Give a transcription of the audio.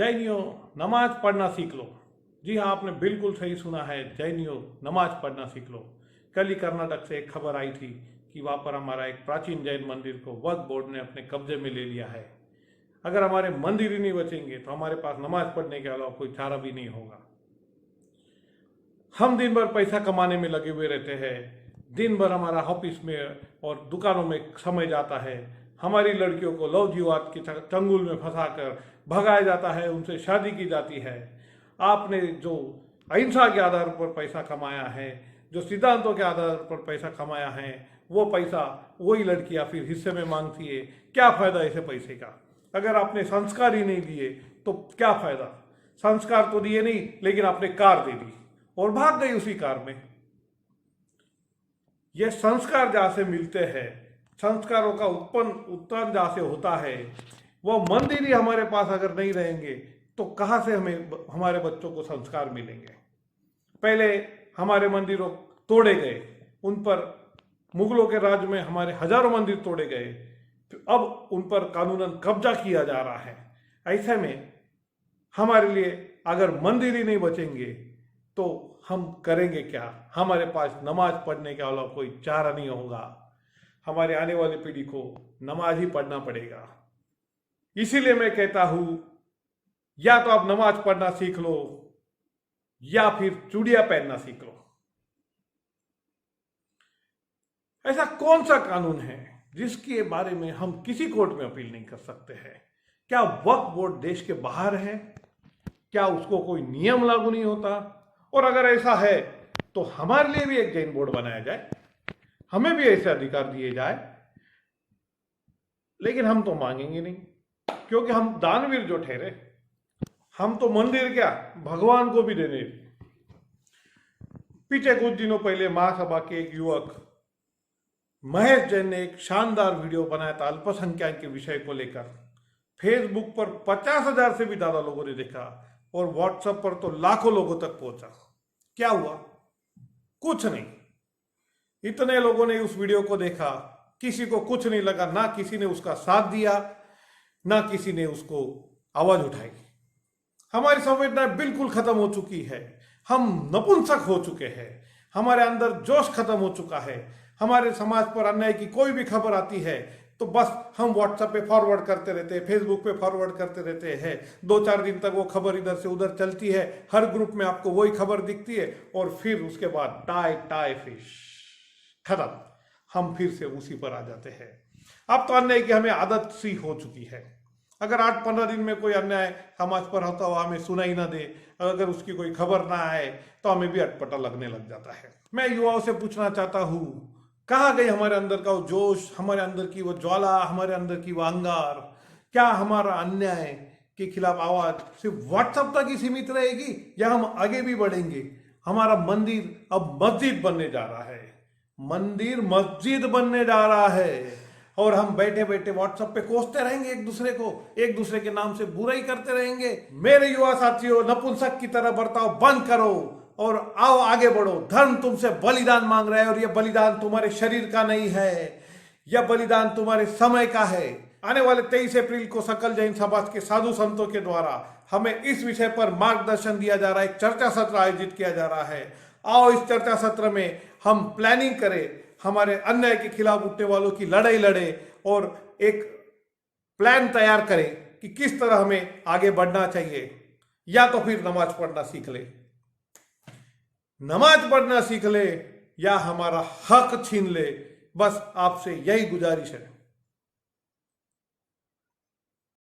जैनियों, नमाज पढ़ना सीख लो। जी हाँ, आपने बिल्कुल सही सुना है। जैनियों, नमाज पढ़ना सीख लो। कल ही कर्नाटक से एक खबर आई थी कि वहाँ पर हमारा एक प्राचीन जैन मंदिर को वक्फ बोर्ड ने अपने कब्जे में ले लिया है। अगर हमारे मंदिर ही नहीं बचेंगे तो हमारे पास नमाज पढ़ने के अलावा कोई चारा भी नहीं होगा। हम दिन भर पैसा कमाने में लगे हुए रहते हैं। दिन भर हमारा ऑफिस में और दुकानों में समय जाता है। हमारी लड़कियों को लव जिहाद के चंगुल में फंसाकर भगाया जाता है, उनसे शादी की जाती है। आपने जो अहिंसा के आधार पर पैसा कमाया है, जो सिद्धांतों के आधार पर पैसा कमाया है, वो पैसा वही लड़कियां फिर हिस्से में मांगती है। क्या फायदा ऐसे पैसे का? अगर आपने संस्कार ही नहीं दिए तो क्या फायदा? संस्कार तो दिए नहीं, लेकिन आपने कार दे दी और भाग गई उसी कार में। ये संस्कार जहां से मिलते हैं, संस्कारों का उत्पन्न जहां से होता है, वो मंदिर ही हमारे पास अगर नहीं रहेंगे तो कहां से हमें हमारे बच्चों को संस्कार मिलेंगे? पहले हमारे मंदिरों तोड़े गए, उन पर मुगलों के राज में हमारे हजारों मंदिर तोड़े गए, अब उन पर कानूनन कब्जा किया जा रहा है। ऐसे में हमारे लिए अगर मंदिर ही नहीं बचेंगे तो हम करेंगे क्या? हमारे पास नमाज पढ़ने के अलावा कोई चारा नहीं होगा। हमारे आने वाली पीढ़ी को नमाज ही पढ़ना पड़ेगा। इसीलिए मैं कहता हूं, या तो आप नमाज पढ़ना सीख लो या फिर चूड़ियां पहनना सीख लो। ऐसा कौन सा कानून है जिसके बारे में हम किसी कोर्ट में अपील नहीं कर सकते हैं? क्या वक्फ बोर्ड देश के बाहर है? क्या उसको कोई नियम लागू नहीं होता? और अगर ऐसा है तो हमारे लिए भी एक जैन बोर्ड बनाया जाए, हमें भी ऐसे अधिकार दिए जाए। लेकिन हम तो मांगेंगे नहीं, क्योंकि हम दानवीर जो ठहरे, हम तो मंदिर क्या भगवान को भी देने। पीछे कुछ दिनों पहले महासभा के एक युवक महेश जैन ने एक शानदार वीडियो बनाया था अल्पसंख्यक के विषय को लेकर। फेसबुक पर 50,000 से भी ज्यादा लोगों ने देखा और व्हाट्सएप पर तो लाखों लोगों तक पहुंचा। क्या हुआ? कुछ नहीं। इतने लोगों ने उस वीडियो को देखा, किसी को कुछ नहीं लगा, ना किसी ने उसका साथ दिया, ना किसी ने उसको आवाज उठाई। हमारी संवेदना बिल्कुल खत्म हो चुकी है। हम नपुंसक हो चुके हैं। हमारे अंदर जोश खत्म हो चुका है। हमारे समाज पर अन्याय की कोई भी खबर आती है तो बस हम व्हाट्सएप पे फॉरवर्ड करते रहते हैं, फेसबुक पे फॉरवर्ड करते रहते हैं। 2-4 दिन तक वो खबर इधर से उधर चलती है, हर ग्रुप में आपको वही खबर दिखती है और फिर उसके बाद टाई फिश खत्म। हम फिर से उसी पर आ जाते हैं। अब तो अन्याय की हमें आदत सी हो चुकी है। अगर 8-15 दिन में कोई अन्याय समाज पर होता हुआ हमें सुनाई ना दे, अगर उसकी कोई खबर ना आए तो हमें भी अटपटा लगने लग जाता है। मैं युवाओं से पूछना चाहता हूं, कहाँ गई हमारे अंदर का वो जोश, हमारे अंदर की वो ज्वाला, हमारे अंदर की वो अंगार? क्या हमारा अन्याय के खिलाफ आवाज सिर्फ व्हाट्सएप तक ही सीमित रहेगी या हम आगे भी बढ़ेंगे? हमारा मंदिर अब मस्जिद बनने जा रहा है। मंदिर मस्जिद बनने जा रहा है और हम बैठे बैठे व्हाट्सएप पे कोसते रहेंगे एक दूसरे को, एक दूसरे के नाम से बुराई करते रहेंगे। मेरे युवा साथियों, नपुंसक की तरह बर्ताव बंद करो और आओ आगे बढ़ो। धर्म तुमसे बलिदान मांग रहा है और यह बलिदान तुम्हारे शरीर का नहीं है, यह बलिदान तुम्हारे समय का है। आने वाले 23 अप्रैल को सकल जैन समाज के साधु संतों के द्वारा हमें इस विषय पर मार्गदर्शन दिया जा रहा है। एक चर्चा सत्र आयोजित किया जा रहा है। आओ इस चर्चा सत्र में हम प्लानिंग करें, हमारे अन्याय के खिलाफ उठने वालों की लड़ाई लड़े और एक प्लान तैयार करें कि किस तरह हमें आगे बढ़ना चाहिए। या तो फिर नमाज पढ़ना सीख ले, नमाज पढ़ना सीख ले, या हमारा हक छीन ले। बस आपसे यही गुजारिश है।